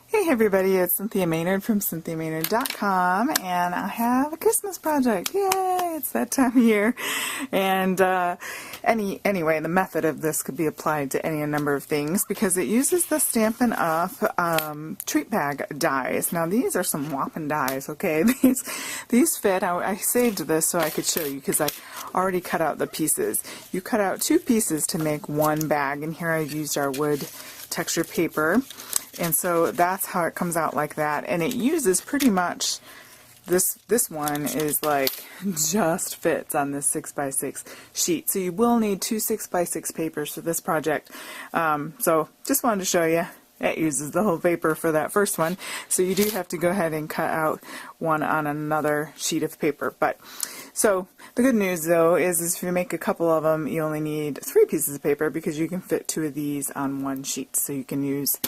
Hey everybody, it's Cynthia Maynard from CynthiaMaynard.com, and I have a Christmas project. Yay! It's that time of year. And anyway, the method of this could be applied to any number of things because it uses the Stampin' Up! Treat bag dies. Now these are some whopping dies, okay? These fit. I saved this so I could show you because I already cut out the pieces. You cut out 2 pieces to make one bag, and here I've used our wood texture paper. And so that's how it comes out like that, and it uses pretty much this one is like just fits on this 6x6 sheet. So you will need 2 6x6 papers for this project. So just wanted to show you it uses the whole paper for that first one. So you do have to go ahead and cut out one on another sheet of paper. But so the good news though is if you make a couple of them, you only need 3 pieces of paper because you can fit 2 of these on one sheet. So you can use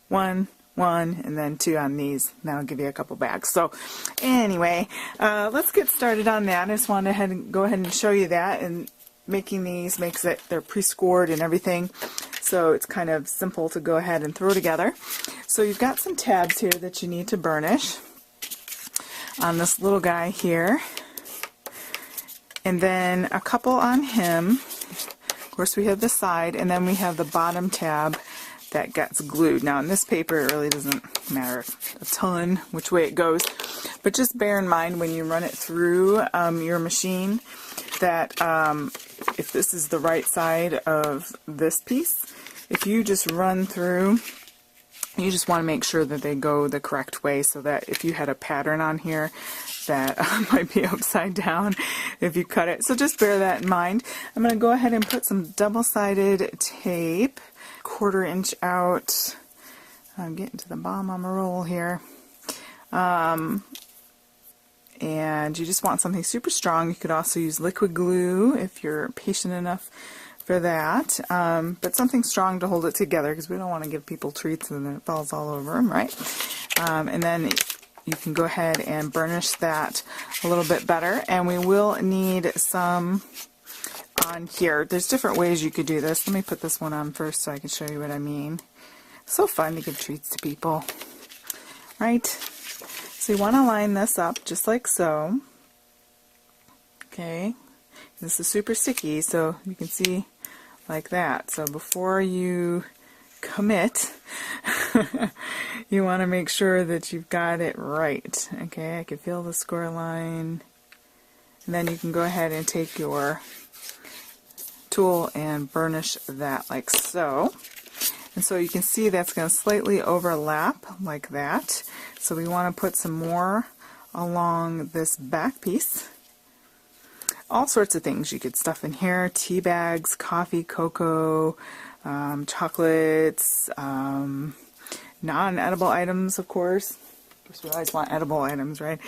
one, and then 2 on these. That'll give you a couple bags. So anyway, let's get started on that. I just wanted to go ahead and show you that, and making these makes it, they're pre-scored and everything, so it's kind of simple to go ahead and throw together. So you've got some tabs here that you need to burnish on this little guy here, and then a couple on him. Of course we have the side, and then we have the bottom tab that gets glued. Now in this paper it really doesn't matter a ton which way it goes, but just bear in mind when you run it through your machine that if this is the right side of this piece, if you just run through, you just want to make sure that they go the correct way, so that if you had a pattern on here that might be upside down if you cut it. So just bear that in mind. I'm going to go ahead and put some double-sided tape 1/4 inch out. I'm getting to the bottom of my roll here. And you just want something super strong. You could also use liquid glue if you're patient enough for that. But something strong to hold it together because we don't want to give people treats and then it falls all over them, right? And then you can go ahead and burnish that a little bit better. And we will need some on here. There's different ways you could do this. Let me put this one on first so I can show you what I mean. So fun to give treats to people, right? So you want to line this up just like so. Okay, this is super sticky, so you can see like that. So before you commit, you want to make sure that you've got it right. Okay, I can feel the score line. And then you can go ahead and take your tool and burnish that like so. And so you can see that's going to slightly overlap like that. So we want to put some more along this back piece. All sorts of things you could stuff in here: tea bags, coffee, cocoa, chocolates, non-edible items, of course. Of course, we always want edible items, right?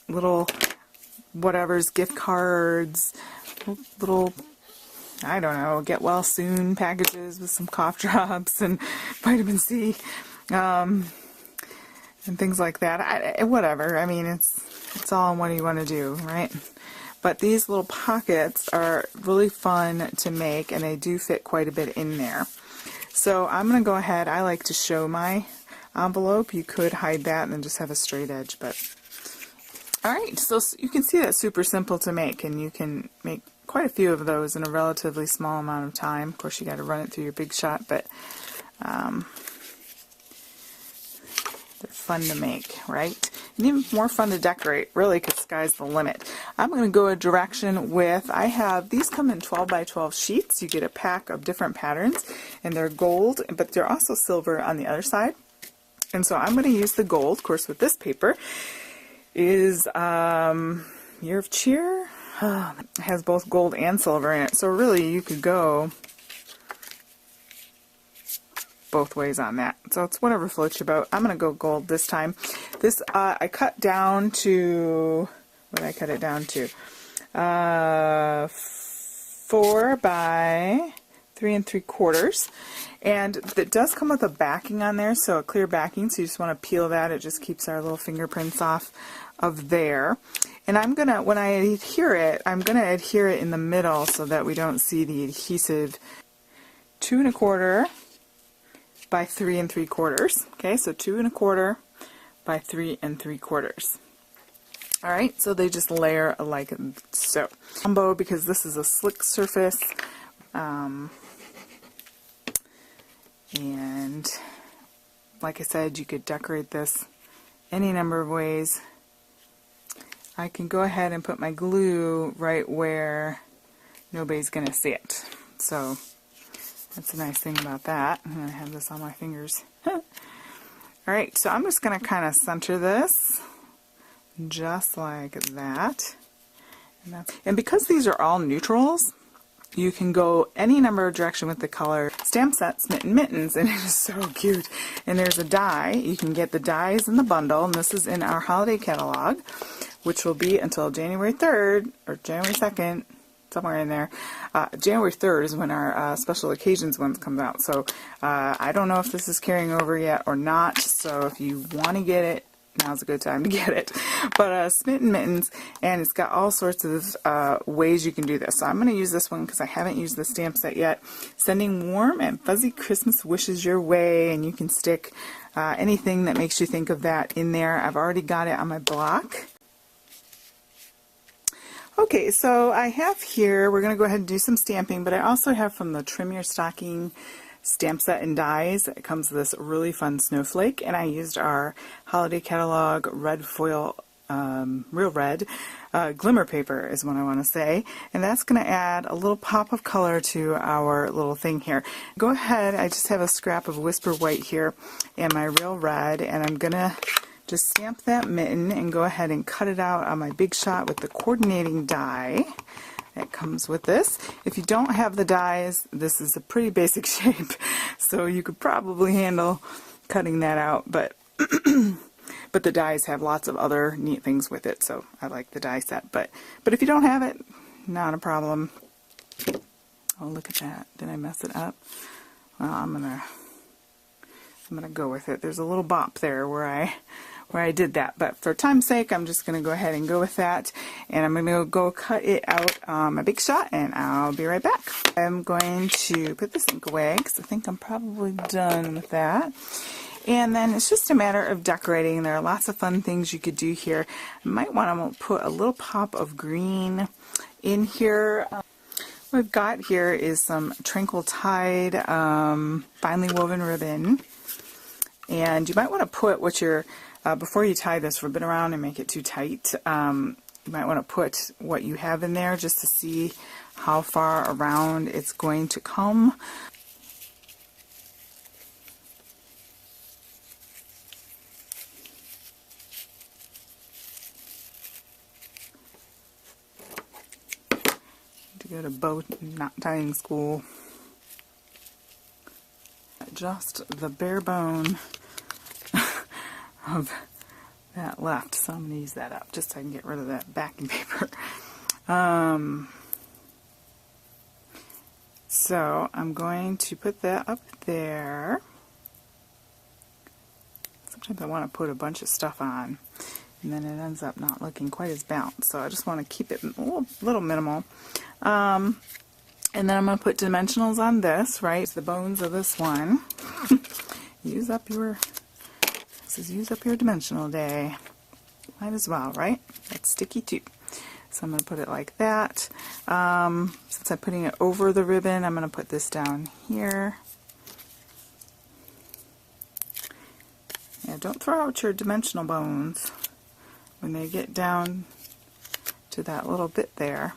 Little whatever's, gift cards, little, I don't know, get well soon packages with some cough drops and vitamin C, and things like that. Whatever. I mean, it's all on what you want to do, right? But these little pockets are really fun to make, and they do fit quite a bit in there. So I'm going to go ahead. I like to show my envelope. You could hide that and then just have a straight edge, but alright, so you can see that's super simple to make, and you can make quite a few of those in a relatively small amount of time. Of course, you got to run it through your Big Shot, but they're fun to make, right? And even more fun to decorate, really, because sky's the limit. I'm going to go a direction with, I have, these come in 12 by 12 sheets. You get a pack of different patterns, and they're gold, but they're also silver on the other side. And so I'm going to use the gold, of course, with this paper. Is Year of Cheer. It has both gold and silver in it, so really you could go both ways on that. So it's whatever floats your boat. I'm going to go gold this time. This I cut down to, what did I cut it down to? 4 by 3 3/4, and it does come with a backing on there, so a clear backing, so you just want to peel that. It just keeps our little fingerprints off of there. And I'm gonna, when I adhere it, I'm gonna adhere it in the middle so that we don't see the adhesive. 2 1/4 by 3 3/4. Okay, so 2 1/4 by 3 3/4. Alright, so they just layer like so. Combo, because this is a slick surface, and like I said, you could decorate this any number of ways. I can go ahead and put my glue right where nobody's going to see it. So that's a nice thing about that. I'm going to have this on my fingers. Alright, so I'm just going to kind of center this just like that. And because these are all neutrals, you can go any number of direction with the color. Stamp set Smitten Mittens, and it is so cute. And there's a die. You can get the dies in the bundle, and this is in our holiday catalog, which will be until January 3rd or January 2nd, somewhere in there. January 3rd is when our special occasions ones come out. So I don't know if this is carrying over yet or not. So if you want to get it, now's a good time to get it. But Smitten Mittens, and it's got all sorts of ways you can do this. So I'm going to use this one because I haven't used the stamp set yet. Sending warm and fuzzy Christmas wishes your way, and you can stick anything that makes you think of that in there. I've already got it on my block. Okay, so I have here, we're going to go ahead and do some stamping, but I also have from the Trim Your Stocking stamp set and dies. It comes with this really fun snowflake, and I used our holiday catalog red foil, real red, glimmer paper is what I want to say, and that's going to add a little pop of color to our little thing here. Go ahead, I just have a scrap of Whisper White here and my real red, and I'm going to just stamp that mitten and go ahead and cut it out on my Big Shot with the coordinating die that comes with this. If you don't have the dies, this is a pretty basic shape, so you could probably handle cutting that out, but but the dies have lots of other neat things with it, so I like the die set. But if you don't have it, not a problem. Oh, look at that. Did I mess it up? Well, I'm gonna go with it. There's a little bop there where I did that, but for time's sake, I'm just going to go ahead and go with that, and I'm going to go cut it out on my Big Shot, and I'll be right back. I'm going to put this ink away because I think I'm probably done with that, and then it's just a matter of decorating. There are lots of fun things you could do here. You might want to put a little pop of green in here. What I've got here is some Tranquil Tide finely woven ribbon, and you might want to put what you're before you tie this ribbon around and make it too tight, you might want to put what you have in there just to see how far around it's going to come. To go to bow knot tying school. Just the bare bone of that left, so I'm going to use that up just so I can get rid of that backing paper. So I'm going to put that up there. Sometimes I want to put a bunch of stuff on, and then it ends up not looking quite as balanced, so I just want to keep it a little minimal. And then I'm going to put dimensionals on this, right? The bones of this one. Use up your dimensional day. Might as well, right? That's sticky too. So I'm going to put it like that. Since I'm putting it over the ribbon, I'm going to put this down here. Yeah, don't throw out your dimensional bones when they get down to that little bit there.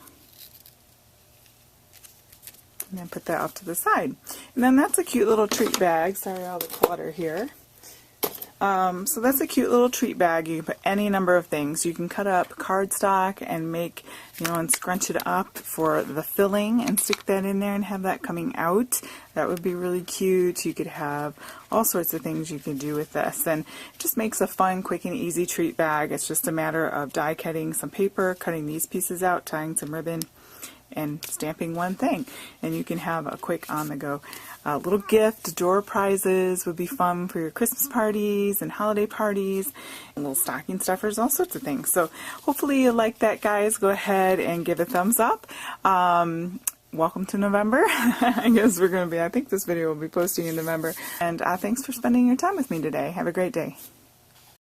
And then put that off to the side. And then that's a cute little treat bag. Sorry, all the clutter here. So that's a cute little treat bag. You can put any number of things. You can cut up cardstock and make, and scrunch it up for the filling and stick that in there and have that coming out. That would be really cute. You could have all sorts of things you can do with this, and it just makes a fun, quick, and easy treat bag. It's just a matter of die cutting some paper, cutting these pieces out, tying some ribbon, and stamping one thing, and you can have a quick on-the-go little gift. Door prizes would be fun for your Christmas parties and holiday parties, and little stocking stuffers, all sorts of things. So hopefully you like that, guys. Go ahead and give a thumbs up. welcome to November. I guess we're going to be, I think this video will be posting in November. And thanks for spending your time with me today. Have a great day.